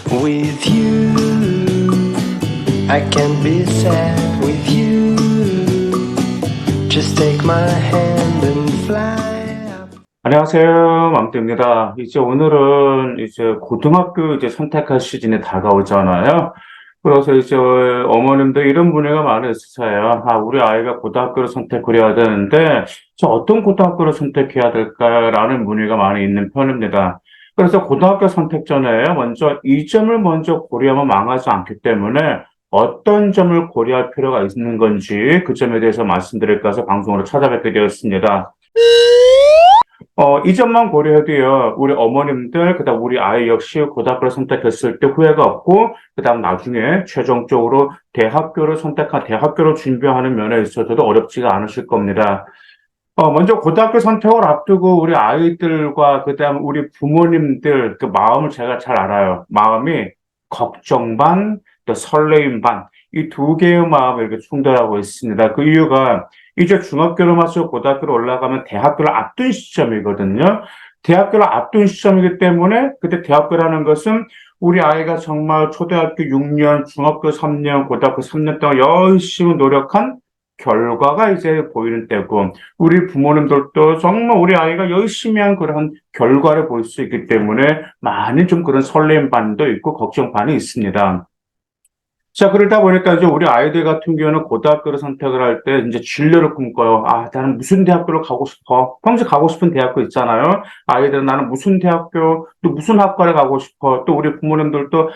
With you, I can't be sad with you. Just take my hand and fly up. 안녕하세요. 맘때입니다. 오늘은 고등학교 선택할 시즌이 다가오잖아요. 그래서 어머님들 이런 문의가 많이 있으세요. 우리 아이가 고등학교를 선택을 해야 되는데, 어떤 고등학교를 선택해야 될까라는 문의가 많이 있는 편입니다. 그래서 고등학교 선택 전에 이 점을 먼저 고려하면 망하지 않기 때문에 어떤 점을 고려할 필요가 있는 건지 그 점에 대해서 말씀드릴까 해서 방송으로 찾아뵙게 되었습니다. 이 점만 고려해도요, 우리 어머님들, 그다음 우리 아이 역시 고등학교를 선택했을 때 후회가 없고, 그다음 나중에 최종적으로 대학교를 준비하는 면에 있어서도 어렵지가 않으실 겁니다. 먼저 고등학교 선택을 앞두고 우리 아이들과 그다음 우리 부모님들 그 마음을 제가 잘 알아요. 마음이 걱정 반, 또 설레임 반, 이 두 개의 마음이 이렇게 충돌하고 있습니다. 그 이유가 이제 중학교를 마치고 고등학교로 올라가면 대학교를 앞둔 시점이거든요. 대학교를 앞둔 시점이기 때문에 그때 대학교라는 것은 우리 아이가 정말 초등학교 6년, 중학교 3년, 고등학교 3년 동안 열심히 노력한 결과가 이제 보이는 때고, 우리 부모님들도 정말 우리 아이가 열심히 한 그런 결과를 볼 수 있기 때문에 많이 좀 그런 설렘 반도 있고 걱정 반이 있습니다. 자, 그러다 보니까 이제 우리 아이들 같은 경우는 고등학교를 선택을 할 때 이제 진로를 꿈꿔요. 나는 무슨 대학교를 가고 싶어. 평소에 가고 싶은 대학교 있잖아요. 아이들은 나는 무슨 대학교, 또 무슨 학과를 가고 싶어. 또 우리 부모님들도,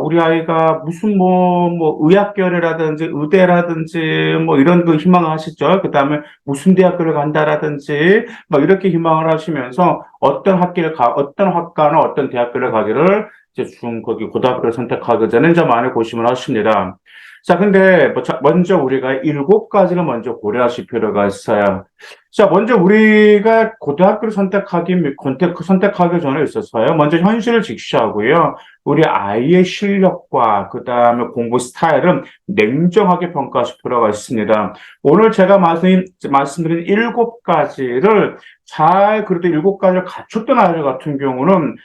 우리 아이가 무슨 의학결이라든지 의대라든지 이런 그 희망을 하시죠. 그 다음에 무슨 대학교를 간다라든지 이렇게 희망을 하시면서 어떤 학과나 어떤 대학교를 가기를 거기 고등학교를 선택하기 전에 이제 많이 고심을 하십니다. 자, 근데 먼저 우리가 7가지를 먼저 고려하실 필요가 있어요. 자, 먼저 우리가 고등학교를 선택하기 전에 있어서요. 먼저 현실을 직시하고요. 우리 아이의 실력과 그 다음에 공부 스타일은 냉정하게 평가하실 필요가 있습니다. 오늘 제가 말씀드린 7가지를 그래도 7가지를 갖췄던 아이들 같은 경우는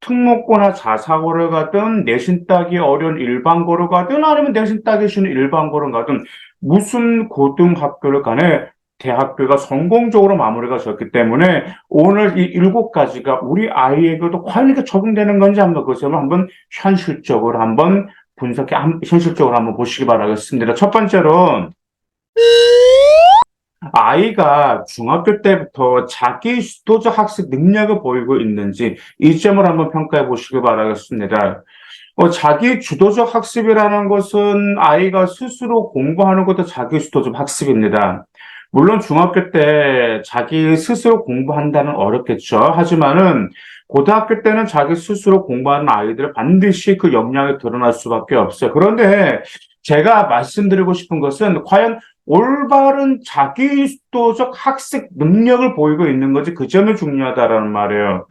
특목고나 자사고를 가든 내신 따기 어려운 일반고를 가든 아니면 내신 따기 쉬운 일반고를 가든 무슨 고등학교를 간에 대학교가 성공적으로 마무리가 졌기 때문에 오늘 이 7가지가 우리 아이에게도 과연 이렇게 적용되는 건지 그 점을 한번 현실적으로 한번 현실적으로 한번 보시기 바라겠습니다. 첫 번째로 아이가 중학교 때부터 자기 주도적 학습 능력을 보이고 있는지 이 점을 한번 평가해 보시기 바라겠습니다. 자기 주도적 학습이라는 것은 아이가 스스로 공부하는 것도 자기 주도적 학습입니다. 물론 중학교 때 자기 스스로 공부한다는 어렵겠죠. 하지만은 고등학교 때는 자기 스스로 공부하는 아이들은 반드시 그 역량이 드러날 수밖에 없어요. 그런데 제가 말씀드리고 싶은 것은 과연 올바른 자기주도적 학습 능력을 보이고 있는 거지 그 점이 중요하다라는 말이에요.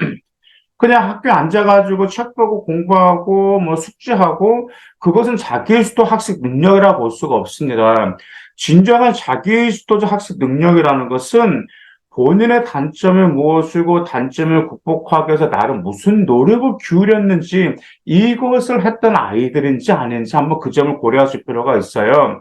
그냥 학교에 앉아가지고 책 보고 공부하고 숙제하고 그것은 자기주도 학습 능력이라고 볼 수가 없습니다. 진정한 자기주도적 학습 능력이라는 것은 본인의 단점이 무엇이고 단점을 극복하기 위해서 나름 무슨 노력을 기울였는지 이것을 했던 아이들인지 아닌지 한번 그 점을 고려하실 필요가 있어요.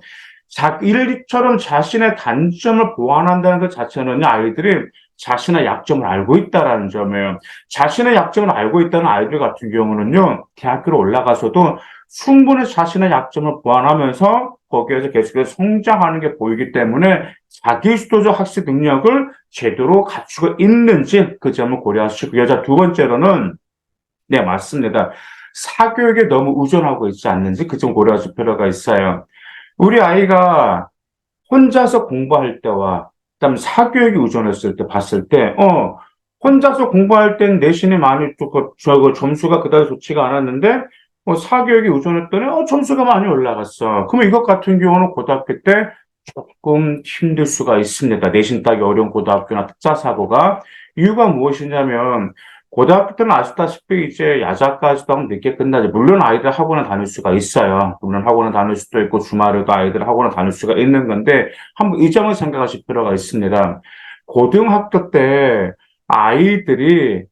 일처럼 자신의 단점을 보완한다는 것 자체는 아이들이 자신의 약점을 알고 있다라는 점이에요. 자신의 약점을 알고 있다는 아이들 같은 경우는요, 대학교로 올라가서도 충분히 자신의 약점을 보완하면서 거기에서 계속해서 성장하는 게 보이기 때문에 자기주도적 학습 능력을 제대로 갖추고 있는지 그 점을 고려하시고요. 자, 두 번째로는, 네, 맞습니다. 사교육에 너무 의존하고 있지 않는지 그 점 고려하실 필요가 있어요. 우리 아이가 혼자서 공부할 때와 그다음에 사교육에 의존했을 때 봤을 때, 혼자서 공부할 땐 내신이 많이 점수가 그다지 좋지가 않았는데, 사교육에 의존했더니, 점수가 많이 올라갔어. 그러면 이것 같은 경우는 고등학교 때 조금 힘들 수가 있습니다. 내신 따기 어려운 고등학교나 특자사고가. 이유가 무엇이냐면, 고등학교 때는 아시다시피 이제 야자까지도 하면 늦게 끝나죠. 물론 아이들 학원을 다닐 수가 있어요. 물론 학원을 다닐 수도 있고 주말에도 아이들 학원을 다닐 수가 있는 건데 한번 이 점을 생각하실 필요가 있습니다. 고등학교 때 아이들이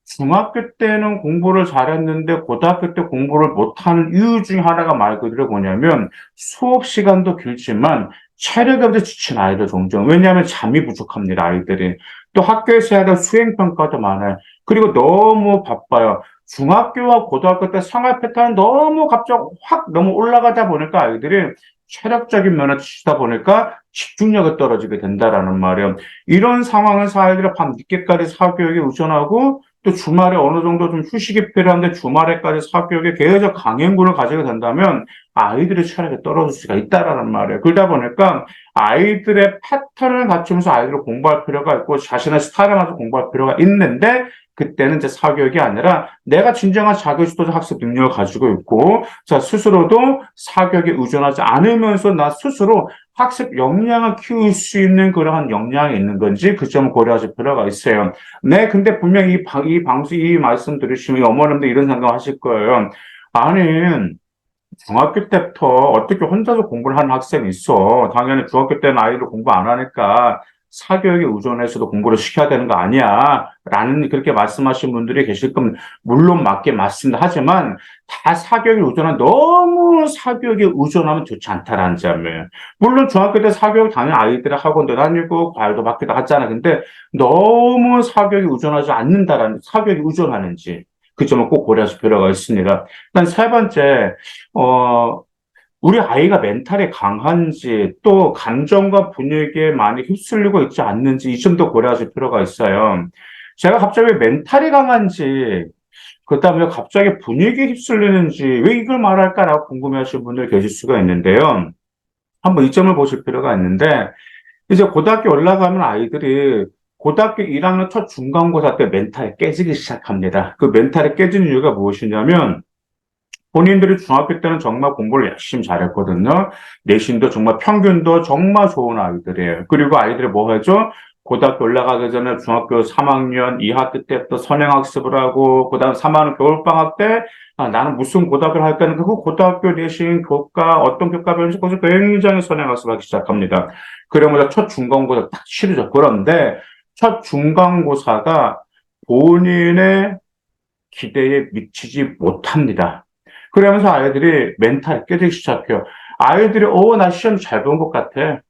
중학교 때는 공부를 잘했는데 고등학교 때 공부를 못하는 이유 중에 하나가 말 그대로 뭐냐면 수업 시간도 길지만 체력이 없어 지친 아이들 종종. 왜냐하면 잠이 부족합니다, 아이들이. 또 학교에서 해야 될 수행평가도 많아요. 그리고 너무 바빠요. 중학교와 고등학교 때 생활 패턴이 너무 갑자기 확 너무 올라가다 보니까 아이들이 체력적인 면에 지치다 보니까 집중력이 떨어지게 된다라는 말이에요. 이런 상황에서 아이들이 밤 늦게까지 사교육에 의존하고 또 주말에 어느 정도 좀 휴식이 필요한데 주말에까지 사교육에 계속 강행군을 가지게 된다면 아이들의 체력이 떨어질 수가 있다라는 말이에요. 그러다 보니까 아이들의 패턴을 갖추면서 아이들을 공부할 필요가 있고 자신의 스타일에 맞춰 공부할 필요가 있는데 그때는 이제 사교육이 아니라 내가 진정한 자기주도적 학습 능력을 가지고 있고 자 스스로도 사교육에 의존하지 않으면서 나 스스로 학습 역량을 키울 수 있는 그러한 역량이 있는 건지 그 점을 고려하실 필요가 있어요. 네, 근데 분명히 이 말씀 들으시면 어머님도 이런 생각하실 거예요. 아니, 중학교 때부터 어떻게 혼자서 공부를 하는 학생이 있어. 당연히 중학교 때는 아이들 공부 안 하니까 사교육에 의존해서도 공부를 시켜야 되는 거 아니야. 라는 그렇게 말씀하신 분들이 계실 겁니다. 물론 맞긴 맞습니다. 하지만 다 사교육에 의존하면 너무 사교육에 의존하면 좋지 않다라는 점이에요. 물론 중학교 때 사교육 당연히 아이들의 학원도 다니고 과외도 받기도 하잖아. 근데 너무 사교육에 의존하지 않는다라는, 사교육에 의존하는지 그 점을 꼭 고려하실 필요가 있습니다. 일단 세 번째, 어, 우리 아이가 멘탈이 강한지 또 감정과 분위기에 많이 휩쓸리고 있지 않는지 이 점도 고려하실 필요가 있어요. 제가 갑자기 왜 멘탈이 강한지 그다음에 갑자기 분위기에 휩쓸리는지 왜 이걸 말할까라고 궁금해하시는 분들 계실 수가 있는데요. 한번 이 점을 보실 필요가 있는데 이제 고등학교 올라가면 아이들이 고등학교 1학년 첫 중간고사 때 멘탈이 깨지기 시작합니다. 그 멘탈이 깨지는 이유가 무엇이냐면 본인들이 중학교 때는 정말 공부를 열심히 잘했거든요. 내신도 정말 평균도 정말 좋은 아이들이에요. 그리고 아이들이 뭐 하죠? 고등학교 올라가기 전에 중학교 3학년 2학기 때부터 선행학습을 하고, 그 다음 3학년 겨울방학 때, 아, 나는 무슨 고등학교를 할까는 그 고등학교 내신 교과, 어떤 교과 배우는지 거기서 굉장히 선행학습을 하기 시작합니다. 그러면서 첫 중간고사 딱 치르죠. 그런데 첫 중간고사가 본인의 기대에 미치지 못합니다. 그러면서 아이들이 멘탈이 깨지기 시작해요. 아이들이, 나 시험 잘 본 것 같아.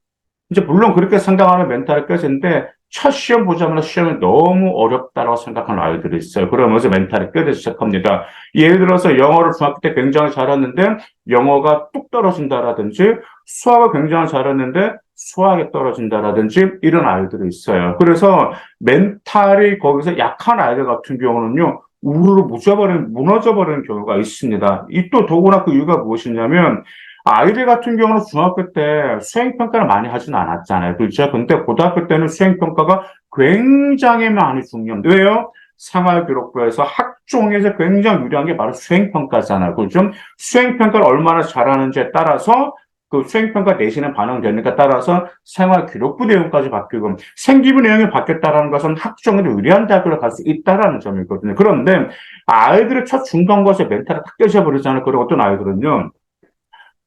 이제 물론 그렇게 생각하는 멘탈이 깨지는데 첫 시험 보자마자 시험이 너무 어렵다고 생각하는 아이들이 있어요. 그러면서 멘탈이 깨지기 시작합니다. 예를 들어서 영어를 중학교 때 굉장히 잘했는데 영어가 뚝 떨어진다라든지 수학을 굉장히 잘했는데 수학이 떨어진다라든지 이런 아이들이 있어요. 그래서 멘탈이 거기서 약한 아이들 같은 경우는요. 우르르 무너져버리는 경우가 있습니다. 이 또 더구나 그 이유가 무엇이냐면 아이들 같은 경우는 중학교 때 수행평가를 많이 하지는 않았잖아요. 그렇죠? 근데 고등학교 때는 수행평가가 굉장히 많이 중요합니다. 왜요? 생활기록부에서 학종에서 굉장히 유리한 게 바로 수행평가잖아요. 그렇죠? 수행평가를 얼마나 잘하는지에 따라서 그 수행평가 내신에 반영되니까 따라서 생활기록부 내용까지 바뀌고 생기부 내용이 바뀌었다는 것은 학종에도 유리한 대학교를 갈 수 있다는 점이거든요. 그런데 아이들의 첫 중간고사에 멘탈이 탁 깨져버리잖아요. 그리고 어떤 아이들은요.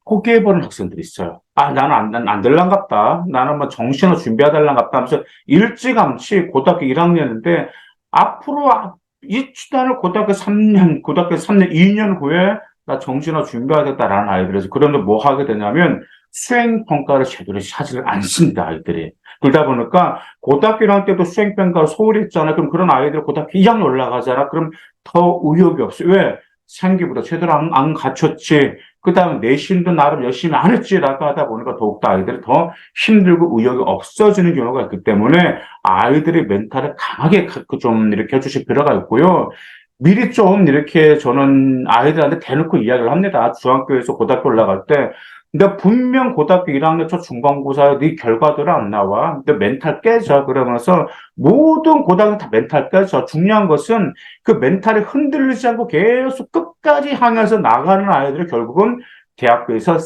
포기해버린 학생들이 있어요. 아, 나는 안 될란갑다. 나는 뭐 정신을 준비해달란갑다 하면서 일찌감치 고등학교 1학년인데 앞으로 이 치단을 고등학교 3년, 2년 후에 나 정신을 준비하겠다라는 아이들에서 그런데 뭐 하게 되냐면 수행평가를 제대로 하지를 않습니다, 아이들이. 그러다 보니까 고등학교 1학년 때도 수행평가를 소홀히 했잖아요. 그럼 그런 아이들이 고등학교 2학년 올라가잖아. 그럼 더 의욕이 없어요. 왜? 생기보다 제대로 안 갖췄지. 그 다음에 내신도 나름 열심히 안 했지라고 하다 보니까 더욱더 아이들이 더 힘들고 의욕이 없어지는 경우가 있기 때문에 아이들의 멘탈을 강하게 좀 이렇게 해주실 필요가 있고요. 미리 좀 이렇게 저는 아이들한테 대놓고 이야기를 합니다. 중학교에서 고등학교 올라갈 때. 근데 분명 고등학교 1학년 첫 중간고사에 네 결과들은 안 나와. 근데 멘탈 깨져. 그러면서 모든 고등학교 다 멘탈 깨져. 중요한 것은 그 멘탈이 흔들리지 않고 계속 끝까지 향해서 나가는 아이들이 결국은 대학교에서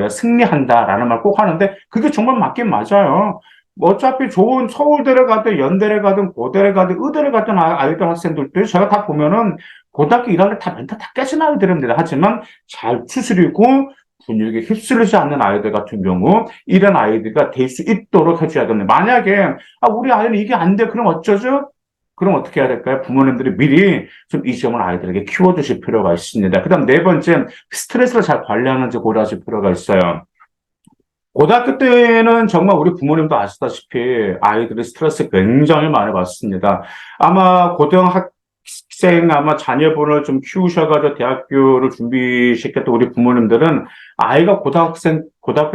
승리한다라는 말 꼭 하는데 그게 정말 맞긴 맞아요. 뭐 어차피 좋은 서울대를 가든 연대를 가든 고대를 가든 의대를 가든 아이들 학생들도 제가 다 보면은 고등학교 1학년 다 멘탈 다 깨진 아이들입니다. 하지만 잘 추스리고 분위기에 휩쓸리지 않는 아이들 같은 경우 이런 아이들과 될 수 있도록 해줘야 됩니다. 만약에 우리 아이는 이게 안 돼. 그럼 어쩌죠? 그럼 어떻게 해야 될까요? 부모님들이 미리 좀 이 점을 아이들에게 키워주실 필요가 있습니다. 그 다음 네 번째, 스트레스를 잘 관리하는지 고려하실 필요가 있어요. 고등학교 때는 정말 우리 부모님도 아시다시피 아이들이 스트레스 굉장히 많이 받습니다. 아마 고등학생 아마 자녀분을 좀 키우셔가지고 대학교를 준비시켰던 우리 부모님들은 아이가 고등학교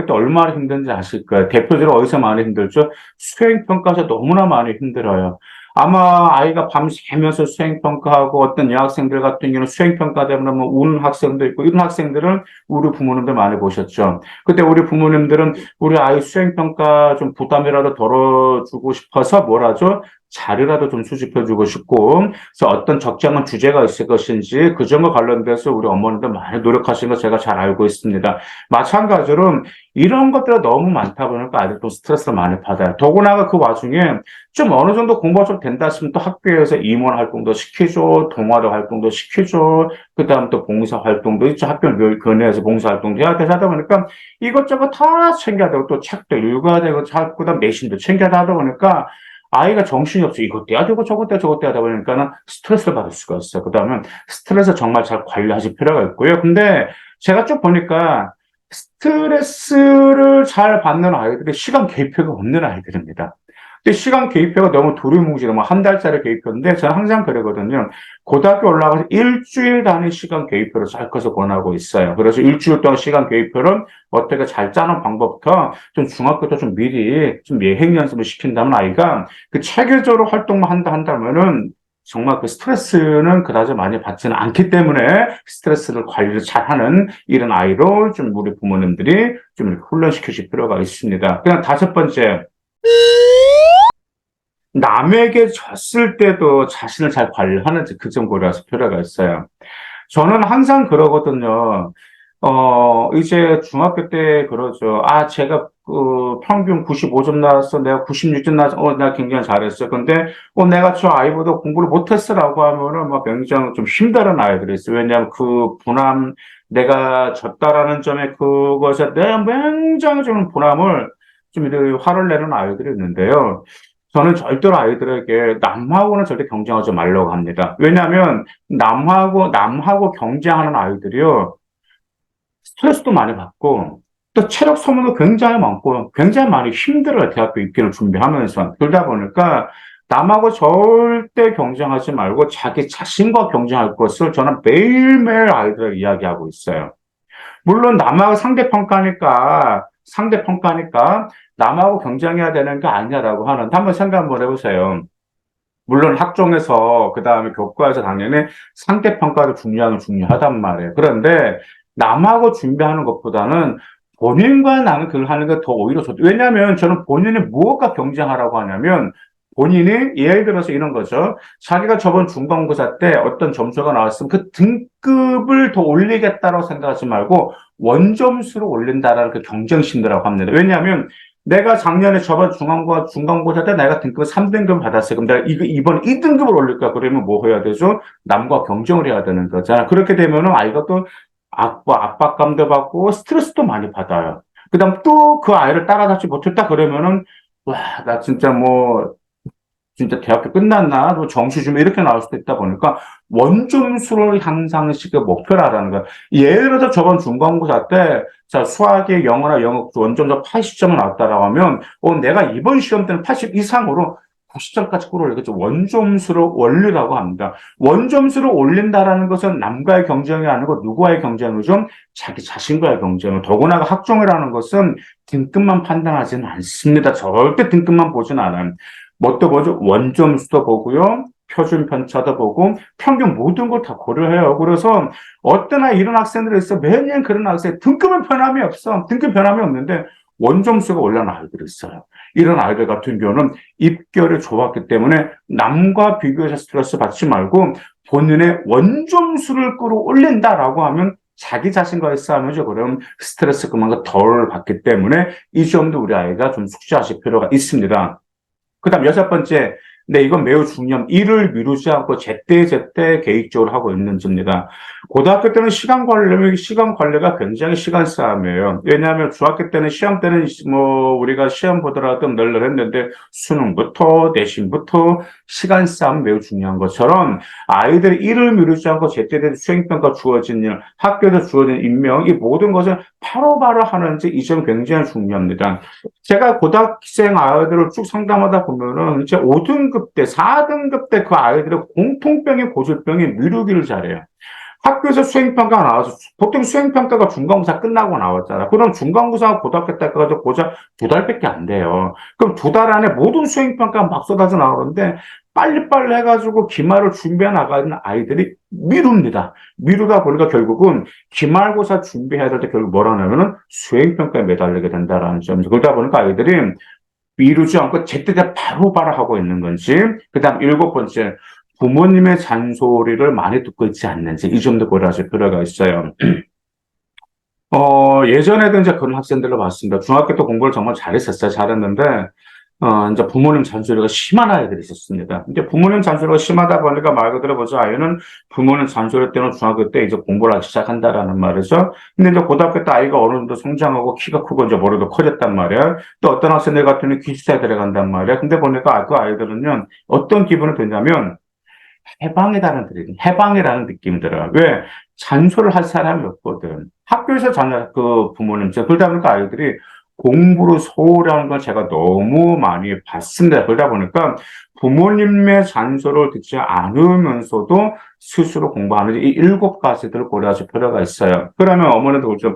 때 얼마나 힘든지 아실 거예요. 대표적으로 어디서 많이 힘들죠? 수행평가에서 너무나 많이 힘들어요. 아마 아이가 밤새면서 수행평가하고 어떤 여학생들 같은 경우는 수행평가 때문에 뭐 우는 학생도 있고 이런 학생들은 우리 부모님들 많이 보셨죠. 그때 우리 부모님들은 우리 아이 수행평가 좀 부담이라도 덜어주고 싶어서 뭐라죠? 자료라도 좀 수집해주고 싶고, 그래서 어떤 적정한 주제가 있을 것인지 그 점과 관련돼서 우리 어머님들 많이 노력하신 거 제가 잘 알고 있습니다. 마찬가지로 이런 것들이 너무 많다 보니까 아직도 스트레스를 많이 받아요. 더구나 그 와중에 좀 어느 정도 공부가 좀 된다 싶으면 또 학교에서 임원 활동도 시키죠, 동아리 활동도 시키죠, 그 다음 또 봉사 활동도 있죠, 학교 교내에서 봉사 활동도 해야 되고 하다 보니까 이것저것 다 챙겨야 되고 또 책도 읽어야 되고 그 다음 내신도 챙겨야 하다 보니까 아이가 정신이 없어. 이것 떼야 되고 저것 떼야 저것 떼야 하다 보니까는 스트레스를 받을 수가 있어요. 그 다음에 스트레스 정말 잘 관리하실 필요가 있고요. 근데 제가 쭉 보니까 스트레스를 잘 받는 아이들이 시간 계획표가 없는 아이들입니다. 근데 시간 계획표가 너무 두루뭉실, 뭐 한 달짜리 계획표인데 저는 항상 그러거든요. 고등학교 올라가서 일주일 단위 시간 계획표를 짤 것을 권하고 있어요. 그래서 일주일 동안 시간 계획표를 어떻게 잘 짜는 방법부터 좀 중학교 때 좀 미리 좀 예행 연습을 시킨다면 아이가 그 체계적으로 활동만 한다면은 정말 그 스트레스는 그다지 많이 받지는 않기 때문에 스트레스를 관리를 잘하는 이런 아이로 좀 우리 부모님들이 좀 이렇게 훈련시키실 필요가 있습니다. 그냥 다섯 번째, 남에게 졌을 때도 자신을 잘 관리하는지 그 점 고려할 필요가 있어요. 저는 항상 그러거든요. 이제 중학교 때 그러죠. 아, 제가 평균 95점 나왔어. 내가 96점 나왔어. 내가 굉장히 잘했어. 근데, 내가 저 아이보다 공부를 못했어라고 하면은 막 굉장히 좀 힘들은 아이들이 있어요. 왜냐하면 그 분함, 내가 졌다라는 점에 그것에 내가 굉장히 좀 분함을 좀 이렇게 화를 내는 아이들이 있는데요. 저는 절대로 아이들에게 남하고는 절대 경쟁하지 말라고 합니다. 왜냐하면 남하고 경쟁하는 아이들이요. 스트레스도 많이 받고, 또 체력 소모도 굉장히 많고, 굉장히 많이 힘들어요. 대학교 입기를 준비하면서. 그러다 보니까, 남하고 절대 경쟁하지 말고, 자기 자신과 경쟁할 것을 저는 매일매일 아이들에게 이야기하고 있어요. 물론, 남하고 상대평가니까, 남하고 경쟁해야 되는 게 아니냐라고 하는데, 한번 생각 한번 해보세요. 물론 학종에서 그다음에 교과에서 당연히 상대평가도 중요하단 말이에요. 그런데 남하고 준비하는 것보다는 본인과 나는 그걸 하는 게 더 오히려 좋다. 왜냐하면 저는 본인이 무엇과 경쟁하라고 하냐면 본인이 예를 들어서 이런 거죠. 자기가 저번 중간고사 때 어떤 점수가 나왔으면 그 등급을 더 올리겠다라고 생각하지 말고 원점수를 올린다라는 그 경쟁심이라고 합니다. 왜냐하면 내가 작년에 저번 중간고사 때 내가 등급 3등급 받았어요. 그럼 내가 이번 2등급을 올릴까? 그러면 뭐 해야 되죠? 남과 경쟁을 해야 되는 거잖아. 그렇게 되면은 아이가 또 압박감도 받고 스트레스도 많이 받아요. 그 다음 또 그 아이를 따라잡지 못했다 그러면은, 와, 나 진짜 대학교 끝났나? 뭐 정시 좀 이렇게 나올 수도 있다 보니까 원점수를 향상시켜 목표를 하라는 거야. 예를 들어서 저번 중간고사 때, 자, 수학에 영어나 영어 원점수 80점을 나왔다라고 하면, 내가 이번 시험 때는 80 이상으로 90점까지 끌어올리겠죠. 원점수를 올리라고 합니다. 원점수를 올린다라는 것은 남과의 경쟁이 아니고 누구와의 경쟁이죠? 자기 자신과의 경쟁을. 더구나 학종이라는 것은 등급만 판단하지는 않습니다. 절대 등급만 보진 않아요. 뭣도 보죠? 원점수도 보고요. 표준 편차도 보고 평균 모든 걸 다 고려해요. 그래서 어떤 이런 학생들이 있어. 매년 그런 학생 등급은 변함이 없어. 등급 변함이 없는데 원점수가 올라가는 아이들이 있어요. 이런 아이들 같은 경우는 입결이 좋았기 때문에 남과 비교해서 스트레스 받지 말고 본인의 원점수를 끌어올린다라고 하면 자기 자신과의 싸움이죠. 그럼 스트레스 그만큼 덜 받기 때문에 이 점도 우리 아이가 좀 숙지하실 필요가 있습니다. 그 다음 여섯 번째, 근데 이건 매우 중요한 일을 미루지 않고 제때제때 계획적으로 하고 있는지입니다. 고등학교 때는 시간 관리가 굉장히 시간 싸움이에요. 왜냐하면 중학교 때는 시험 때는 뭐 우리가 시험 보더라도 널널했는데 수능부터 내신부터 시간 싸움 매우 중요한 것처럼 아이들이 일을 미루지 않고 제때제때 수행평가 주어진 일, 학교에서 주어진 임명 이 모든 것을 바로바로 하는지 이 점 굉장히 중요합니다. 제가 고등학생 아이들을 쭉 상담하다 보면은 이제 5등급 때, 4등급 때 그 아이들의 공통병이 고질병이 미루기를 잘해요. 학교에서 수행평가가 나와서 보통 수행평가가 중간고사 끝나고 나왔잖아. 그럼 중간고사가 고등학교 때까지 고작 2달밖에 안 돼요. 그럼 2달 안에 모든 수행평가가 막 쏟아져 나오는데 빨리빨리 해가지고 기말을 준비해 나가는 아이들이 미룹니다. 미루다 보니까 결국은 기말고사 준비해야 될 때 결국 뭐라 하냐면은 수행평가에 매달리게 된다라는 점이죠. 그러다 보니까 아이들이 미루지 않고 제때제때 바로바로 하고 있는 건지, 그 다음 7번째, 부모님의 잔소리를 많이 듣고 있지 않는지, 이 점도 고려하실 필요가 있어요. 예전에도 이제 그런 학생들을 봤습니다. 중학교 때 공부를 정말 잘했었어요. 잘했는데, 이제 부모님 잔소리가 심한 아이들이 있었습니다. 이제 부모님 잔소리가 심하다 보니까 말 그대로 보자 아이는 부모님 잔소리 때는 중학교 때 이제 공부를 하기 시작한다라는 말이죠. 근데 이제 고등학교 때 아이가 어느 정도 성장하고 키가 크고 이제 머리도 커졌단 말이야. 또 어떤 학생들 같은 경우는 기숙사에 들어간단 말이야. 근데 보니까 그 아이들은요, 어떤 기분이 드냐면, 해방이라는 느낌이 들어요. 왜? 잔소리를 할 사람이 없거든. 학교에서 부모님, 그러다 보니까 아이들이 공부를 소홀히 하는 걸 제가 너무 많이 봤습니다. 그러다 보니까 부모님의 잔소리를 듣지 않으면서도 스스로 공부하는 이 7가지들을 고려하실 필요가 있어요. 그러면 어머니도 그렇죠.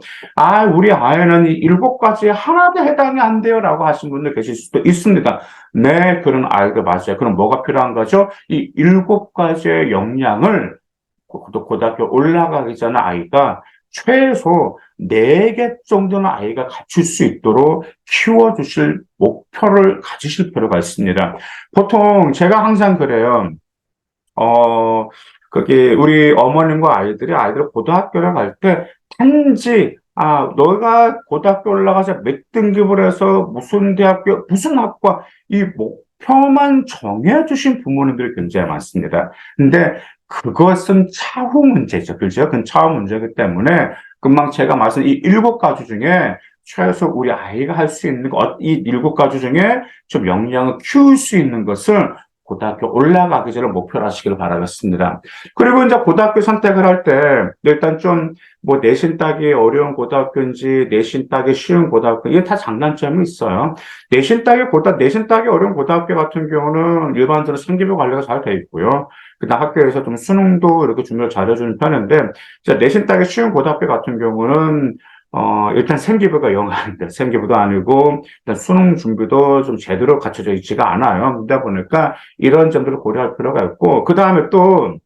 우리 아이는 이 7가지에 하나도 해당이 안 돼요. 라고 하신 분들 계실 수도 있습니다. 네, 그런 아이들 맞아요. 그럼 뭐가 필요한 거죠? 이 7가지의 역량을 고등학교 올라가기 전에 아이가 최소 4개 정도는 아이가 갖출 수 있도록 키워주실 목표를 가지실 필요가 있습니다. 보통 제가 항상 그래요. 그게 우리 어머님과 아이들 고등학교를 갈 때 단지 너가 고등학교 올라가서 몇 등급을 해서 무슨 대학교, 무슨 학과 이 목표만 정해주신 부모님들이 굉장히 많습니다. 근데 그것은 차후 문제죠. 그죠? 그건 차후 문제이기 때문에 금방 제가 말씀 이 7가지 중에 최소 우리 아이가 할 수 있는 이 7가지 중에 좀 역량을 키울 수 있는 것을 고등학교 올라가기 전에 목표로 하시길 바라겠습니다. 그리고 이제 고등학교 선택을 할 때 일단 좀 뭐 내신 따기 어려운 고등학교인지 내신 따기 쉬운 고등학교 이게 다 장단점이 있어요. 내신 따기 어려운 고등학교 같은 경우는 일반적으로 생기부 관리가 잘 돼 있고요. 그다음 학교에서 좀 수능도 이렇게 준비를 잘해주는 편인데 내신 따기 쉬운 고등학교 같은 경우는 일단 생기부가 영어인데, 생기부도 아니고, 일단 수능 준비도 좀 제대로 갖춰져 있지가 않아요. 그러다 보니까 이런 점들을 고려할 필요가 있고, 그 다음에 또,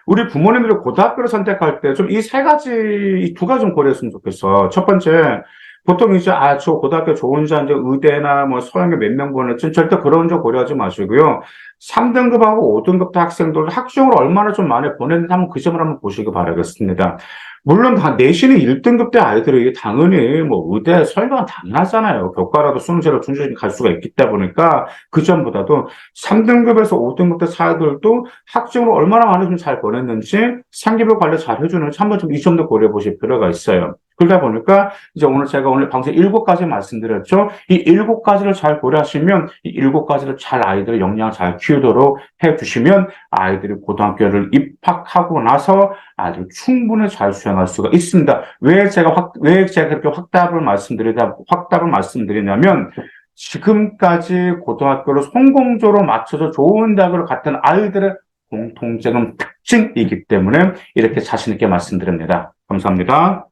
우리 부모님들이 고등학교를 선택할 때 좀 이 3가지, 이 2가지 좀 고려했으면 좋겠어. 첫 번째, 보통 이제, 저 고등학교 좋은 자, 이제 의대나 뭐 서양에 몇 명 보냈지, 절대 그런 점 고려하지 마시고요. 3등급하고 5등급 학생들 학종을 얼마나 좀 많이 보냈는지 한번 그 점을 한번 보시기 바라겠습니다. 물론 다 내신이 1등급 때 아이들이 당연히 뭐 의대 설교는 당연하잖아요. 교과라도 수능제로 충실히 갈 수가 있기 때문이니까 그 점보다도 3등급에서 5등급 때 사이들도 학종을 얼마나 많이 좀 잘 보냈는지 상기부 관리 잘 해주는지 한번 좀 이 점도 고려해 보실 필요가 있어요. 그러다 보니까 이제 제가 오늘 방송 7가지 말씀드렸죠. 이 7가지를 잘 고려하시면 이 7가지를 잘 아이들의 역량을 잘 키우도록 해주시면 아이들이 고등학교를 입학하고 나서 아주 충분히 잘 수행할 수가 있습니다. 왜 제가 그렇게 확답을 말씀드리냐면 지금까지 고등학교를 성공적으로 맞춰서 좋은 대학을 갔던 아이들의 공통적인 특징이기 때문에 이렇게 자신 있게 말씀드립니다. 감사합니다.